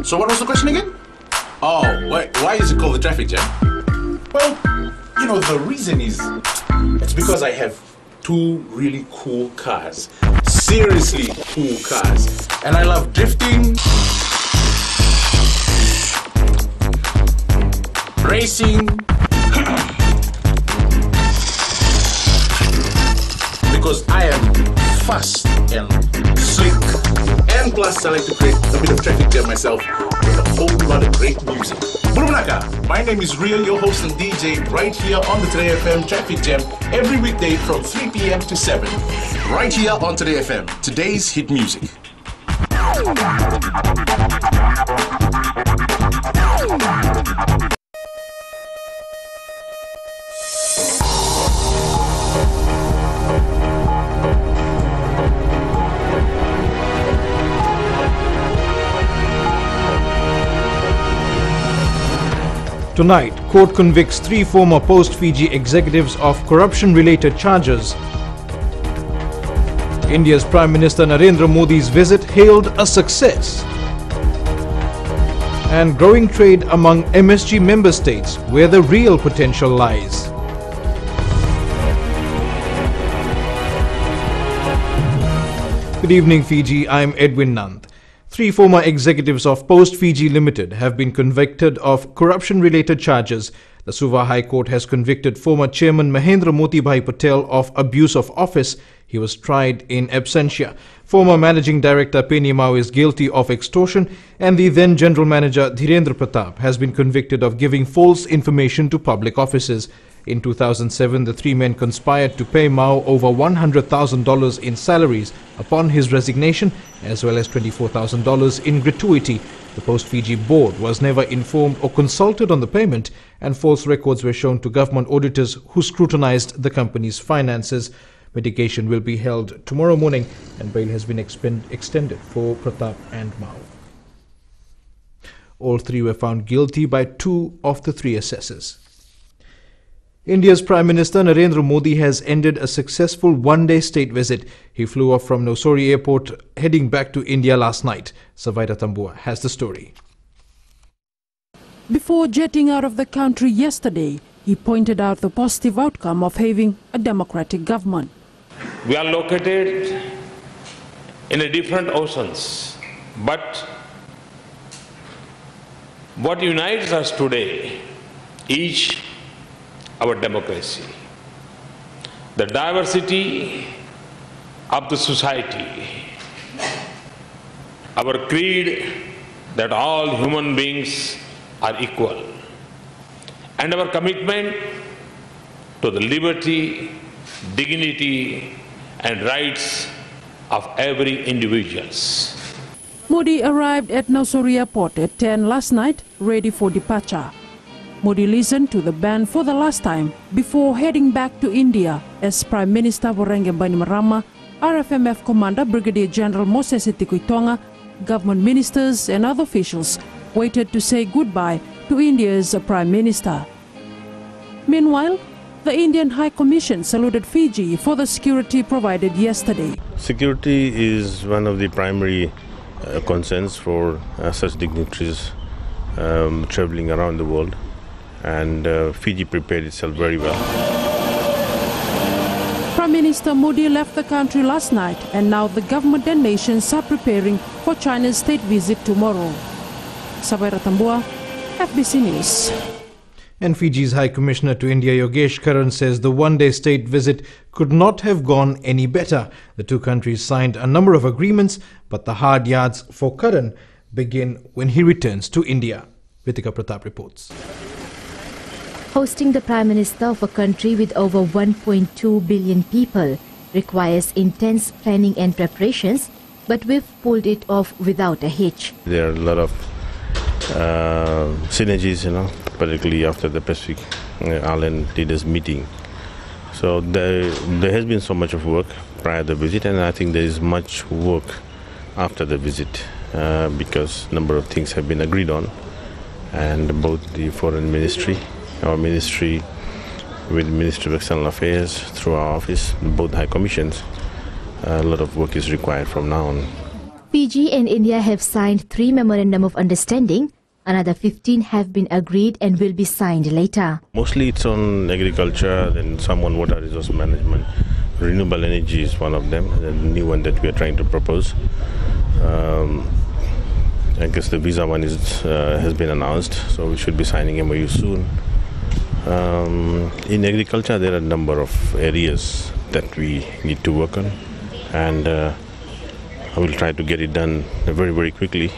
So what was the question again? Oh, why is it called the traffic jam? Well, you know, the reason is, it's because I have two really cool cars. Seriously cool cars. And I love drifting, racing, because I am fast and slick. And plus, I like to create a bit of traffic jam myself with a whole lot of great music. Bulunaka, my name is Real, your host and DJ, right here on the Today FM Traffic Jam, every weekday from 3 p.m. to 7. Right here on Today FM, today's hit music. Tonight, court convicts 3 former post-Fiji executives of corruption-related charges. India's Prime Minister Narendra Modi's visit hailed a success. And growing trade among MSG member states, where the real potential lies. Good evening, Fiji. I'm Edwin Nand. 3 former executives of Post Fiji Limited have been convicted of corruption-related charges. The Suva High Court has convicted former chairman Mahendra Motibhai Patel of abuse of office. He was tried in absentia. Former managing director Penny Mao is guilty of extortion, and the then general manager Dhirendra Pratap has been convicted of giving false information to public offices. In 2007, the 3 men conspired to pay Mao over $100,000 in salaries upon his resignation, as well as $24,000 in gratuity. The Post Fiji board was never informed or consulted on the payment, and false records were shown to government auditors who scrutinized the company's finances. Mediation will be held tomorrow morning, and bail has been extended for Pratap and Mao. All 3 were found guilty by 2 of the 3 assessors. India's Prime Minister Narendra Modi has ended a successful one-day state visit. He flew off from Nosori Airport, heading back to India last night. Savaita Tambua has the story. Before jetting out of the country yesterday, he pointed out the positive outcome of having a democratic government. We are located in a different oceans, but what unites us today is our democracy, the diversity of the society, our creed that all human beings are equal, and our commitment to the liberty, dignity, and rights of every individual. Modi arrived at Nosori Airport at 10 last night, ready for departure. Modi listened to the band for the last time before heading back to India as Prime Minister Vorenge Bainimarama, RFMF Commander Brigadier General Moses Sitikuitonga, government ministers and other officials waited to say goodbye to India's Prime Minister. Meanwhile, the Indian High Commission saluted Fiji for the security provided yesterday. Security is one of the primary concerns for such dignitaries traveling around the world. And Fiji prepared itself very well. Prime Minister Modi left the country last night, and now the government and nations are preparing for China's state visit tomorrow. Sabaira Tambua, FBC News. And Fiji's High Commissioner to India Yogesh Karan says the one-day state visit could not have gone any better. The 2 countries signed a number of agreements, but the hard yards for Karan begin when he returns to India. Vitika Pratap reports. Hosting the Prime Minister of a country with over 1.2 billion people requires intense planning and preparations, but we've pulled it off without a hitch. There are a lot of synergies, particularly after the Pacific Island leaders meeting. So there has been so much of work prior to the visit, and I think there is much work after the visit because a number of things have been agreed on, and both the Foreign Ministry, our ministry with the Ministry of External Affairs through our office, both High Commissions, a lot of work is required from now on. Fiji and India have signed 3 Memorandum of Understanding. Another 15 have been agreed and will be signed later. Mostly it's on agriculture and some on water resource management. Renewable energy is one of them, the new one that we are trying to propose. I guess the visa one has been announced, so we should be signing MOU soon. In agriculture, there are a number of areas that we need to work on, and I will try to get it done very, very quickly.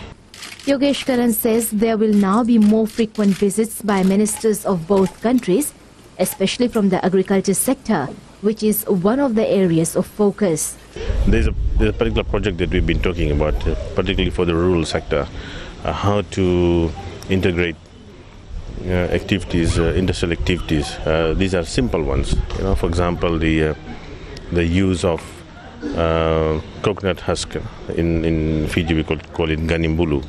Yogesh Karan says there will now be more frequent visits by ministers of both countries, especially from the agriculture sector, which is one of the areas of focus. There's a particular project that we've been talking about, particularly for the rural sector, how to integrate activities, industrial activities. These are simple ones. For example, the use of coconut husk. In Fiji, we call it ganimbulu.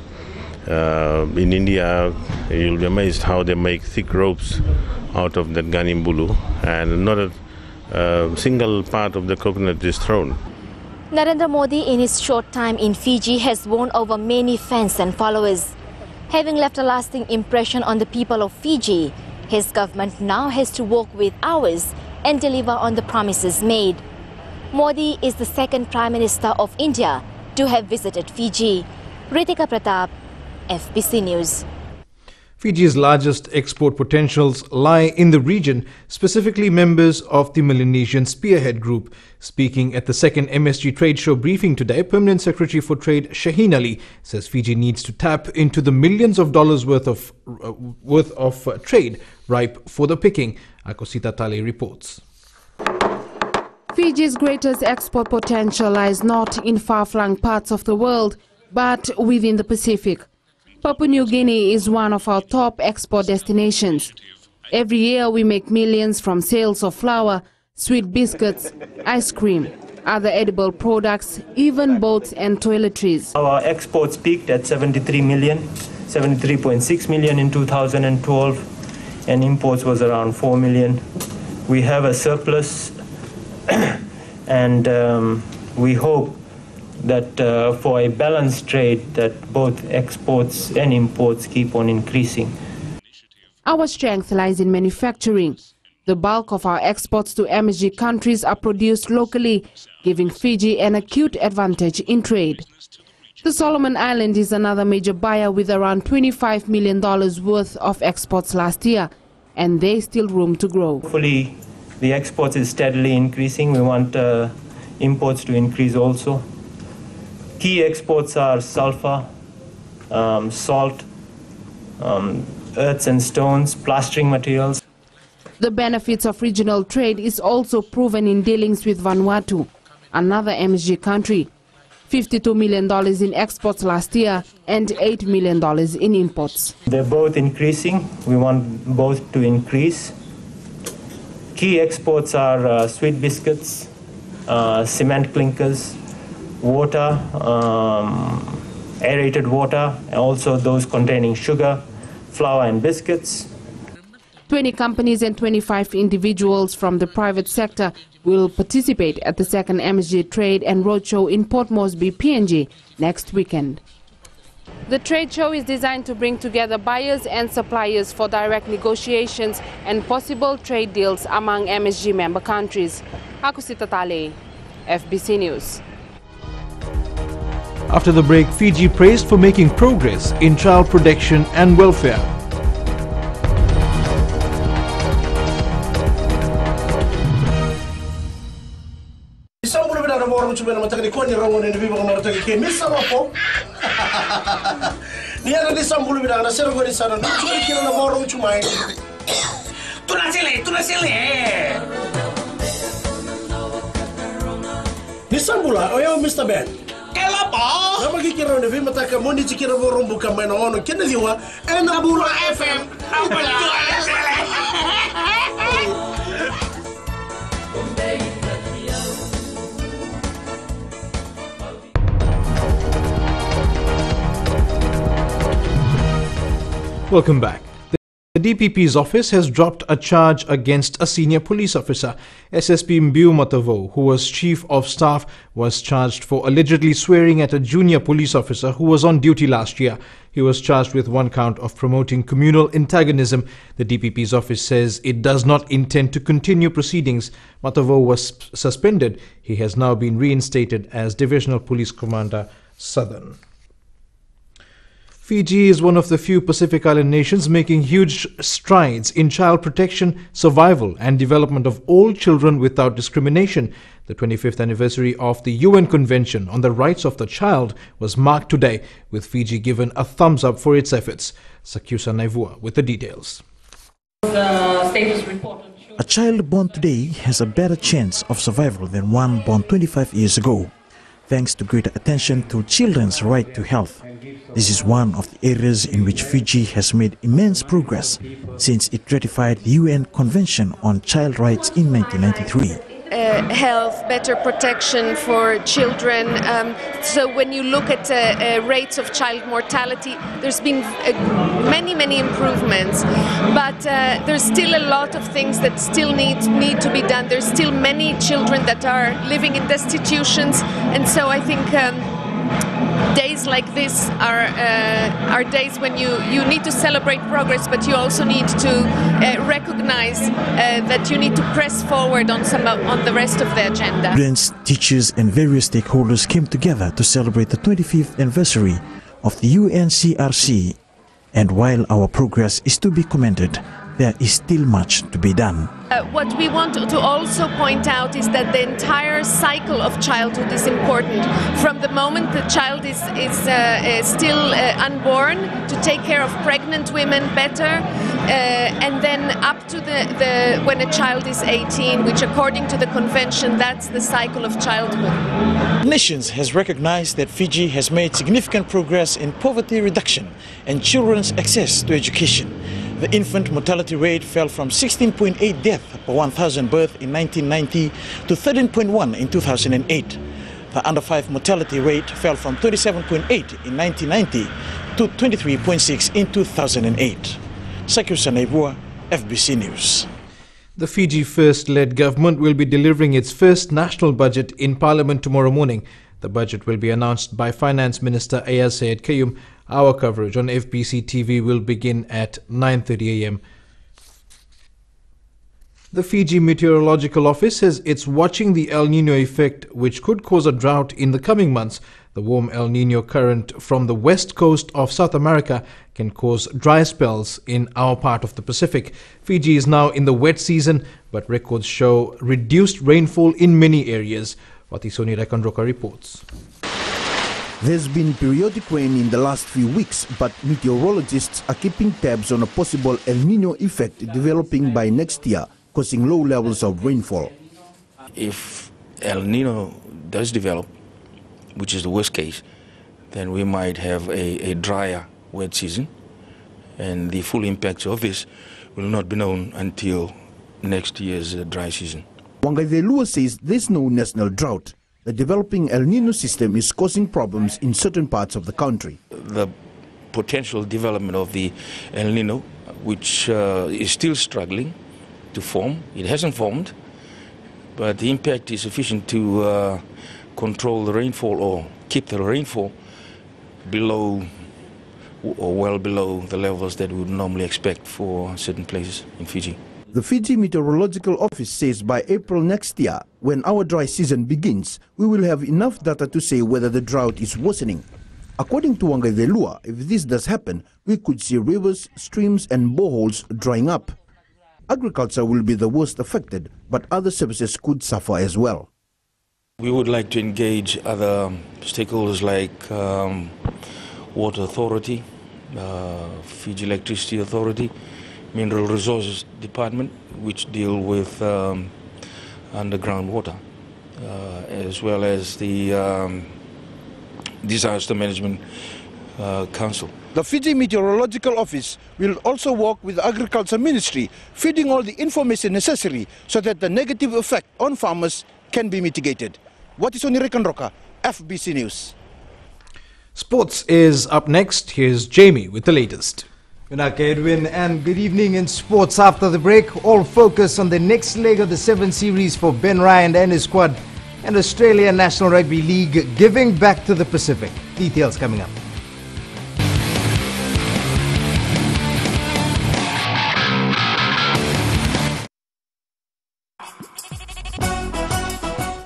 In India, you'll be amazed how they make thick ropes out of that ganimbulu, and not a single part of the coconut is thrown. Narendra Modi, in his short time in Fiji, has won over many fans and followers. Having left a lasting impression on the people of Fiji, his government now has to work with ours and deliver on the promises made. Modi is the second Prime Minister of India to have visited Fiji. Ritika Pratap, FBC News. Fiji's largest export potentials lie in the region, specifically members of the Melanesian Spearhead Group. Speaking at the second MSG trade show briefing today, Permanent Secretary for Trade Shaheen Ali says Fiji needs to tap into the millions of dollars worth of trade ripe for the picking. Akosita Tale reports. Fiji's greatest export potential lies not in far-flung parts of the world, but within the Pacific. Papua New Guinea is one of our top export destinations. Every year we make millions from sales of flour, sweet biscuits, ice cream, other edible products, even boats and toiletries. Our exports peaked at 73 million, 73.6 million in 2012, and imports was around 4 million. We have a surplus and we hope that for a balanced trade that both exports and imports keep on increasing. Our strength lies in manufacturing. The bulk of our exports to MSG countries are produced locally, giving Fiji an acute advantage in trade. The Solomon Island is another major buyer with around $25 million worth of exports last year, and there's still room to grow. Hopefully the exports is steadily increasing. We want imports to increase also. Key exports are sulfur, salt, earths and stones, plastering materials. The benefits of regional trade is also proven in dealings with Vanuatu, another MSG country. $52 million in exports last year and $8 million in imports. They're both increasing. We want both to increase. Key exports are sweet biscuits, cement clinkers, water, aerated water, and also those containing sugar, flour and biscuits. 20 companies and 25 individuals from the private sector will participate at the second MSG Trade and Roadshow in Port Moresby, PNG, next weekend. The trade show is designed to bring together buyers and suppliers for direct negotiations and possible trade deals among MSG member countries. Akosita Tale, FBC News. After the break, Fiji praised for making progress in child protection and welfare. Nisambula, oyo Mr. Ben. Ela ba? Nama kikira na vima taka moni chikira borombu kama na ono kena liwa Enabula FM. Welcome back. The DPP's office has dropped a charge against a senior police officer. SSP Mbiu Matavo, who was chief of staff, was charged for allegedly swearing at a junior police officer who was on duty last year. He was charged with one count of promoting communal antagonism. The DPP's office says it does not intend to continue proceedings. Matavo was suspended. He has now been reinstated as Divisional Police Commander, Southern. Fiji is one of the few Pacific Island nations making huge strides in child protection, survival and development of all children without discrimination. The 25th anniversary of the UN Convention on the Rights of the Child was marked today, with Fiji given a thumbs up for its efforts. Sakyusa Naivua with the details. A child born today has a better chance of survival than one born 25 years ago, thanks to greater attention to children's right to health. This is one of the areas in which Fiji has made immense progress since it ratified the UN Convention on Child Rights in 1993. Health, better protection for children. So when you look at rates of child mortality, there's been many improvements, but there's still a lot of things that still need to be done. There's still many children that are living in destitutions, and so I think days like this are days when you need to celebrate progress, but you also need to recognize that you need to press forward on the rest of the agenda. Students, teachers and various stakeholders came together to celebrate the 25th anniversary of the UNCRC, and while our progress is to be commended, there is still much to be done. What we want to also point out is that the entire cycle of childhood is important. From the moment the child is still unborn, to take care of pregnant women better, and then up to when a child is 18, which according to the convention, that's the cycle of childhood. Nations has recognized that Fiji has made significant progress in poverty reduction and children's access to education. The infant mortality rate fell from 16.8 deaths per 1,000 births in 1990 to 13.1 in 2008. The under 5 mortality rate fell from 37.8 in 1990 to 23.6 in 2008. Sakyusa Naivua, FBC News. The Fiji First-led government will be delivering its first national budget in Parliament tomorrow morning. The budget will be announced by Finance Minister Ayaz Sayed Kayum. Our coverage on FBCTV will begin at 9:30 a.m. The Fiji Meteorological Office says it's watching the El Niño effect, which could cause a drought in the coming months. The warm El Niño current from the west coast of South America can cause dry spells in our part of the Pacific. Fiji is now in the wet season, but records show reduced rainfall in many areas. Watisoni Rekandroka reports. There's been periodic rain in the last few weeks, but meteorologists are keeping tabs on a possible El Niño effect developing by next year, causing low levels of rainfall. If El Niño does develop, which is the worst case, then we might have a drier wet season, and the full impacts of this will not be known until next year's dry season. Wangaivelua says there's no national drought. The developing El Niño system is causing problems in certain parts of the country. The potential development of the El Niño, which is still struggling to form, it hasn't formed, but the impact is sufficient to control the rainfall or keep the rainfall below or well below the levels that we would normally expect for certain places in Fiji. The Fiji Meteorological Office says by April next year, when our dry season begins, we will have enough data to say whether the drought is worsening. According to Wangaivelua, if this does happen, we could see rivers, streams and boreholes drying up. Agriculture will be the worst affected, but other services could suffer as well. We would like to engage other stakeholders like Water Authority, Fiji Electricity Authority, Mineral Resources Department, which deal with underground water, as well as the Disaster Management Council. The Fiji Meteorological Office will also work with the Agriculture Ministry, feeding all the information necessary so that the negative effect on farmers can be mitigated. Watisoni Rekanroka, FBC News. Sports is up next. Here's Jamie with the latest. Edwin, and good evening in sports. After the break, all focus on the next leg of the Sevens series for Ben Ryan and his squad and Australia National Rugby League giving back to the Pacific. Details coming up.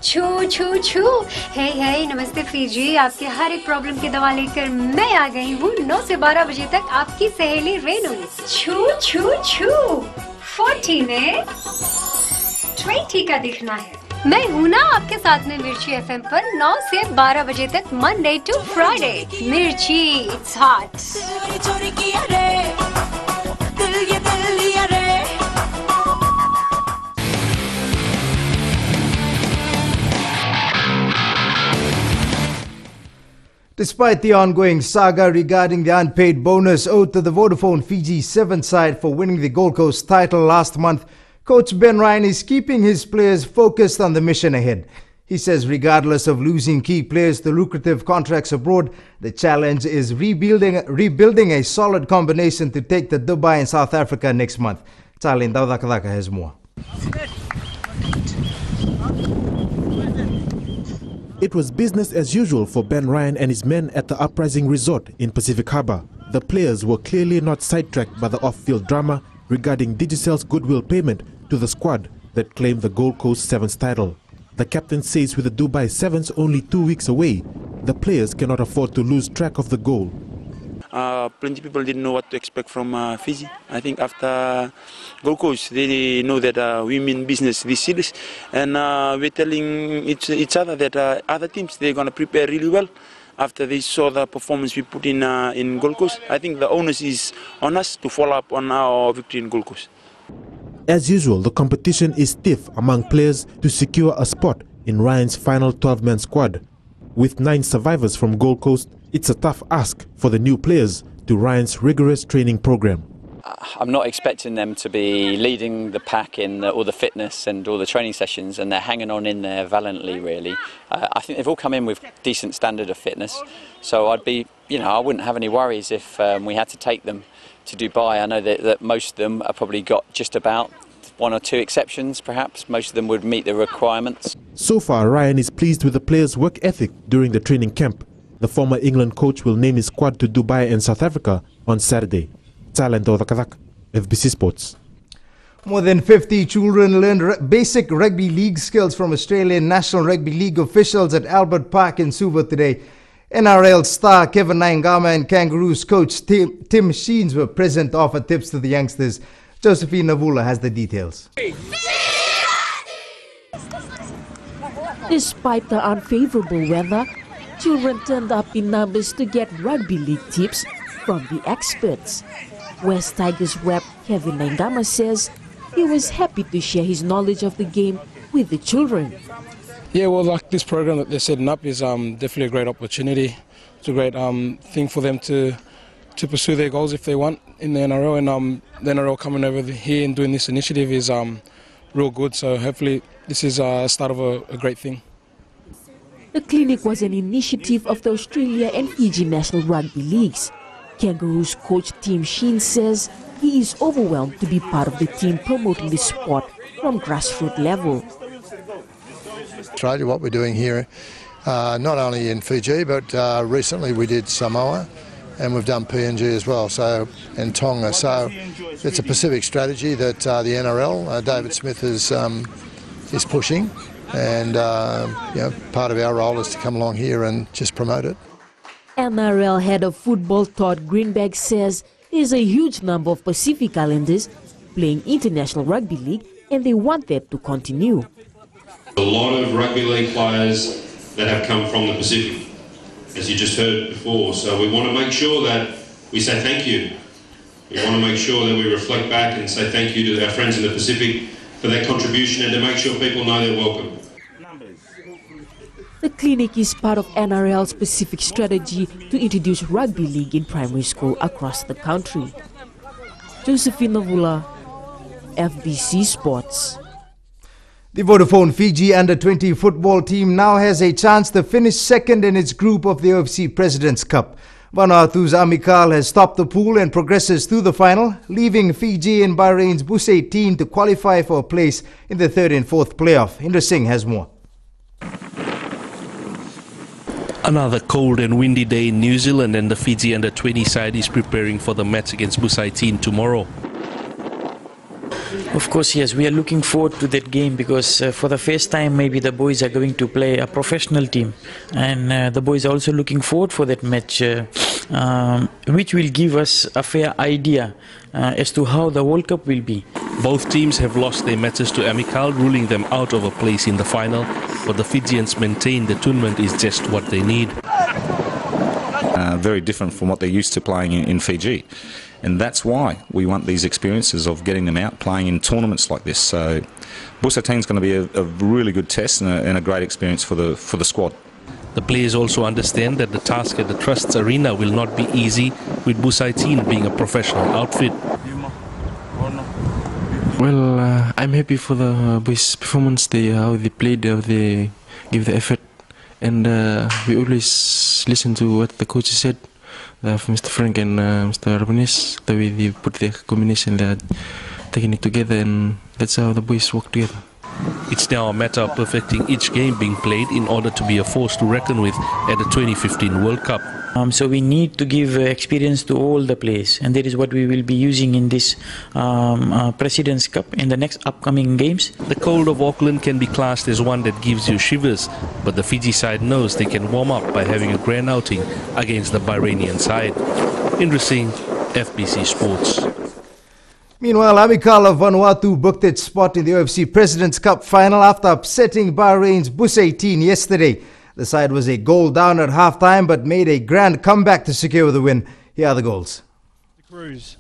छू छू छू हे नमस्ते Fiji. आपके हर एक problem की दवा लेकर मैं आ गई हूँ 9 से 12 बजे तक आपकी सहेली रेनू। छू छू छू 40 में 20 का दिखना है। मैं हूँ ना आपके साथ में मिर्ची एफएम पर 9 से 12 बजे तक मंडे टू फ्राइडे। मिर्ची it's hot. Despite the ongoing saga regarding the unpaid bonus owed to the Vodafone Fiji Sevens side for winning the Gold Coast title last month, Coach Ben Ryan is keeping his players focused on the mission ahead. He says regardless of losing key players to lucrative contracts abroad, the challenge is rebuilding a solid combination to take to Dubai and South Africa next month. Talin Daudakadaka has more. It was business as usual for Ben Ryan and his men at the Uprising Resort in Pacific Harbour. The players were clearly not sidetracked by the off-field drama regarding Digicel's goodwill payment to the squad that claimed the Gold Coast Sevens title. The captain says with the Dubai Sevens only 2 weeks away, the players cannot afford to lose track of the goal. Plenty of people didn't know what to expect from Fiji. I think after Gold Coast, they know that we mean business this series, and we're telling each other that other teams, they're going to prepare really well after they saw the performance we put in Gold Coast. I think the onus is on us to follow up on our victory in Gold Coast. As usual, the competition is stiff among players to secure a spot in Ryan's final 12-man squad. With 9 survivors from Gold Coast, it's a tough ask for the new players to Ryan's rigorous training program. I'm not expecting them to be leading the pack in all the fitness and all the training sessions, and they're hanging on in there valiantly, really. I think they've all come in with decent standard of fitness, so I'd be, I wouldn't have any worries if we had to take them to Dubai. I know that most of them have probably got just about 1 or 2 exceptions, perhaps. Most of them would meet the requirements. So far, Ryan is pleased with the players' work ethic during the training camp. The former England coach will name his squad to Dubai and South Africa on Saturday. Talento Dakadak, FBC Sports. More than 50 children learned basic rugby league skills from Australian National Rugby League officials at Albert Park in Suva today. NRL star Kevin Naingama and Kangaroos coach Tim Sheens were present to offer tips to the youngsters. Josephine Navula has the details. Despite the unfavorable weather, children turned up in numbers to get rugby league tips from the experts. West Tigers rep Kevin Naingama says he was happy to share his knowledge of the game with the children. Yeah, well, like this program that they're setting up is definitely a great opportunity. It's a great thing for them to pursue their goals if they want in the NRL, and the NRL coming over here and doing this initiative is real good. So hopefully this is a start of a great thing. The clinic was an initiative of the Australia and Fiji National Rugby Leagues. Kangaroos coach Tim Sheen says he is overwhelmed to be part of the team promoting the sport from grassroots level. Australia, what we're doing here, not only in Fiji, but recently we did Samoa, and we've done PNG as well, and Tonga. So it's a Pacific strategy that the NRL, David Smith is pushing, and part of our role is to come along here and just promote it. NRL head of football Todd Greenberg says there's a huge number of Pacific Islanders playing International Rugby League, and they want that to continue. A lot of rugby league players that have come from the Pacific, as you just heard before, so we want to make sure that we say thank you. We want to make sure that we reflect back and say thank you to our friends in the Pacific for their contribution, and to make sure people know they're welcome. The clinic is part of NRL's Pacific strategy to introduce rugby league in primary school across the country. Josephine Navula, FBC Sports. The Vodafone Fiji Under-20 football team now has a chance to finish second in its group of the OFC President's Cup. Vanuatu's Amikal has topped the pool and progresses through the final, leaving Fiji and Bahrain's Bus 18 to qualify for a place in the third and fourth playoff. Indra Singh has more. Another cold and windy day in New Zealand, and the Fiji under-20 side is preparing for the match against Bus 18 tomorrow. Of course, yes, we are looking forward to that game because for the first time maybe the boys are going to play a professional team, and the boys are also looking forward for that match, which will give us a fair idea as to how the World Cup will be. Both teams have lost their matches to Amikal, ruling them out of a place in the final, but the Fijians maintain the tournament is just what they need. Very different from what they're used to playing in Fiji. And that's why we want these experiences of getting them out, playing in tournaments like this. So Bus 18 is going to be a really good test and a great experience for the squad. The players also understand that the task at the Trust's arena will not be easy, with Bus 18 being a professional outfit. Well, I'm happy for the boys' performance. How they played, how they give the effort, and we always listen to what the coach said. Mr. Frank and Mr. Urbanis, the way they put their combination, they're taking it together, and that's how the boys work together. It's now a matter of perfecting each game being played in order to be a force to reckon with at the 2015 World Cup. So we need to give experience to all the players, and that is what we will be using in this President's Cup in the next upcoming games. The cold of Auckland can be classed as one that gives you shivers, but the Fiji side knows they can warm up by having a grand outing against the Bahrainian side. Indra Singh, FBC Sports. Meanwhile, Amikal of Vanuatu booked its spot in the OFC President's Cup final after upsetting Bahrain's Bus 18 yesterday. The side was a goal down at half-time but made a grand comeback to secure the win. Here are the goals. Cruz.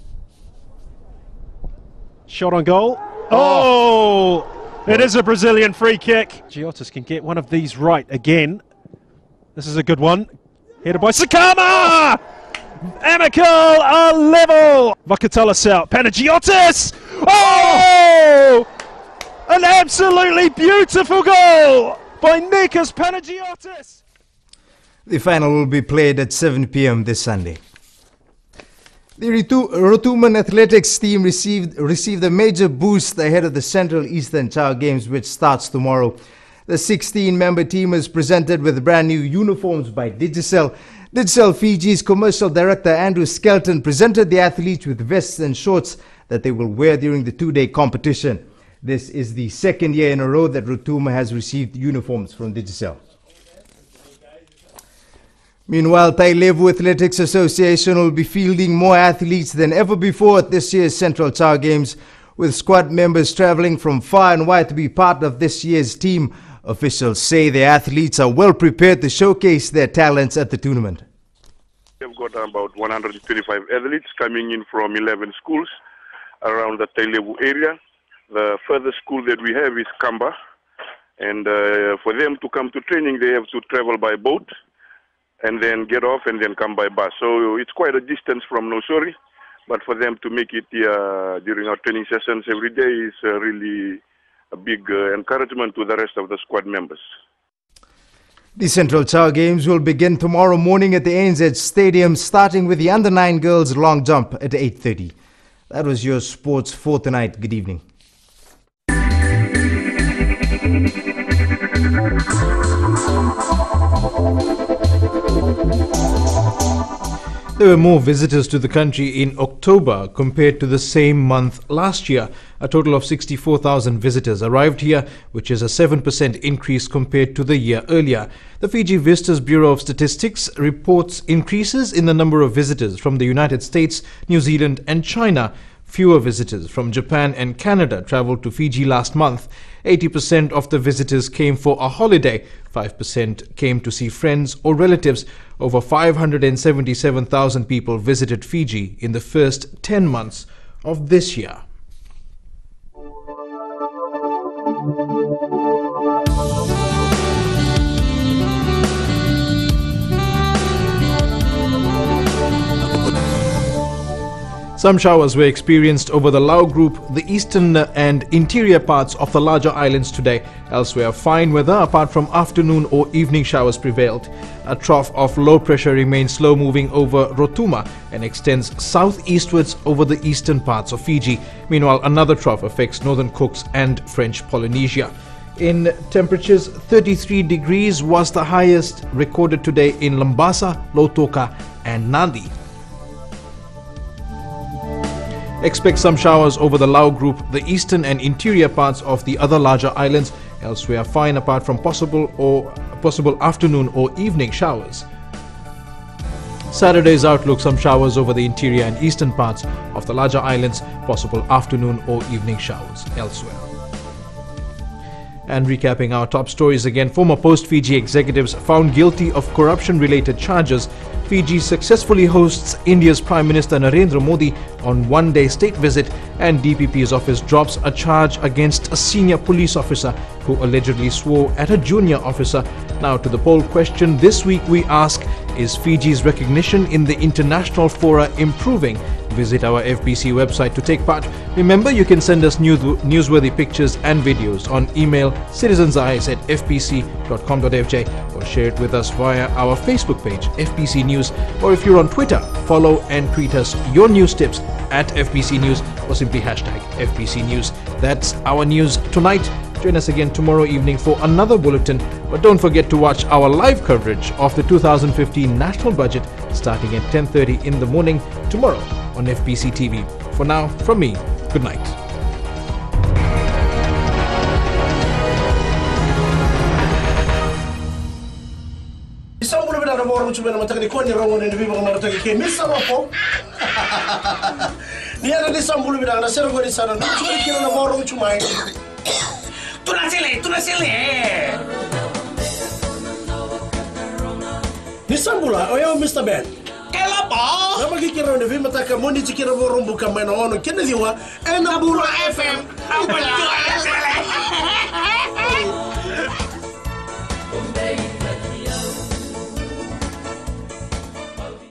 Shot on goal. Oh! It is a Brazilian free kick. Giotis can get one of these right again. This is a good one. Headed by Sakama! Amikal are level. Vakatalis out. Panagiotis! Oh! An absolutely beautiful goal by Nikos Panagiotis. The final will be played at 7 p.m. this Sunday. The Rotuman athletics team received a major boost ahead of the Central Eastern Chow Games, which starts tomorrow. The 16-member team is presented with brand new uniforms by Digicel. Digicel Fiji's commercial director Andrew Skelton presented the athletes with vests and shorts that they will wear during the two-day competition. This is the second year in a row that Rotuma has received uniforms from Digicel. Meanwhile, Tailevu Athletics Association will be fielding more athletes than ever before at this year's Central Chow Games, with squad members travelling from far and wide to be part of this year's team. Officials say the athletes are well prepared to showcase their talents at the tournament. We've got about 125 athletes coming in from 11 schools around the Tailevu area. The furthest school that we have is Kamba, and for them to come to training they have to travel by boat and then get off and then come by bus. So it's quite a distance from Nosori, but for them to make it during our training sessions every day is really a big encouragement to the rest of the squad members. The Central Chow Games will begin tomorrow morning at the ANZ Stadium, starting with the Under-9 girls long jump at 8:30. That was your sports for tonight. Good evening. There were more visitors to the country in October compared to the same month last year. A total of 64,000 visitors arrived here, which is a 7% increase compared to the year earlier. The Fiji Visitors Bureau of Statistics reports increases in the number of visitors from the United States, New Zealand and China. Fewer visitors from Japan and Canada travelled to Fiji last month. 80% of the visitors came for a holiday. 5% came to see friends or relatives. Over 577,000 people visited Fiji in the first 10 months of this year. Some showers were experienced over the Lau Group, the eastern and interior parts of the larger islands today. Elsewhere, fine weather apart from afternoon or evening showers prevailed. A trough of low pressure remains slow moving over Rotuma and extends southeastwards over the eastern parts of Fiji. Meanwhile, another trough affects northern Cooks and French Polynesia. In temperatures, 33 degrees was the highest recorded today in Lambasa, Lautoka and Nadi. Expect some showers over the Lau Group, the eastern and interior parts of the other larger islands. Elsewhere, fine apart from possible afternoon or evening showers. Saturday's outlook, some showers over the interior and eastern parts of the larger islands, possible afternoon or evening showers elsewhere. And recapping our top stories again, former post-Fiji executives found guilty of corruption-related charges. Fiji successfully hosts India's Prime Minister Narendra Modi on one-day state visit, and DPP's office drops a charge against a senior police officer who allegedly swore at a junior officer. Now to the poll question. This week we ask, is Fiji's recognition in the international fora improving? Visit our FBC website to take part. Remember, you can send us newsworthy pictures and videos on email citizenseyes@fbc.com.fj or share it with us via our Facebook page, FBC News, or if you're on Twitter, follow and tweet us your news tips at FBC News or simply hashtag FBC News. That's our news tonight. Join us again tomorrow evening for another bulletin, but don't forget to watch our live coverage of the 2015 National Budget starting at 10:30 in the morning tomorrow on FBCTV. For now, from me, good night. Nisambula, oyo Mr. Ben. Kelapa. Nama kikira na vima taka moni chikira borumbu kama na ono kene liwa ena buru FM. Apa tu?